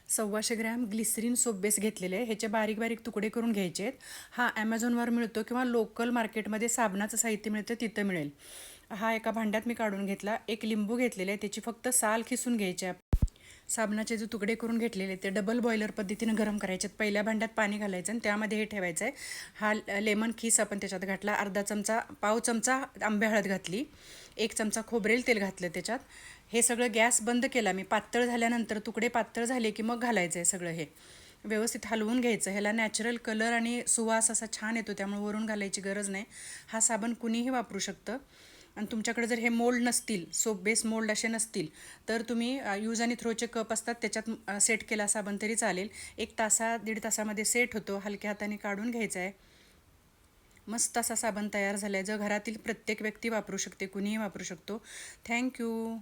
125 gram glycerine soap base घेतलेले आहे. ह्याचे बारीक बारीक तुकडे करून घ्यायचे आहेत. हा ॲमेझॉनवर मिळतो किंवा लोकल मार्केटमध्ये साबणाचं साहित्य मिळतं तिथं मिळेल. हा एका भांड्यात मी काढून घेतला. एक लिंबू घेतलेले आहे, त्याची फक्त साल खिसून घ्यायची आहे. साबणाचे जे तुकडे करून घेतलेले ते डबल बॉयलर पद्धतीनं गरम करायचे. पहिल्या भांड्यात पाणी घालायचं आणि त्यामध्ये हे ठेवायचं आहे. हा लेमन खीस आपण त्याच्यात घातला. अर्धा चमचा, पाव चमचा आंबे हळद घातली. 1 चमचा खोबरेल तेल घातलं त्याच्यात. हे सगळं गॅस बंद केला मी. पातळ झाल्यानंतर तुकडे पातळ झाले की मग घालायचं आहे सगळं. हे व्यवस्थित हलवून घ्यायचं. ह्याला नॅचरल कलर आणि सुवास असा छान येतो, त्यामुळे वरून घालायची गरज नाही. हा साबण कुणीही वापरू शकतं. आणि तुमच्याकडे जर हे मोल्ड नसतील, सोप बेस मोल्ड असे नसतील, तर तुम्ही यूज आणि थ्रोचे कप असतात त्याच्यात सेट केला साबण तरी चालेल. 1 तास 1.5 तासामध्ये सेट होतो. हलक्या हाताने काढून घ्यायचा आहे. मस्त असा साबण तयार झाला आहे, जो घरातील प्रत्येक व्यक्ती वापरू शकते, कुणीही वापरू शकतो. थँक्यू.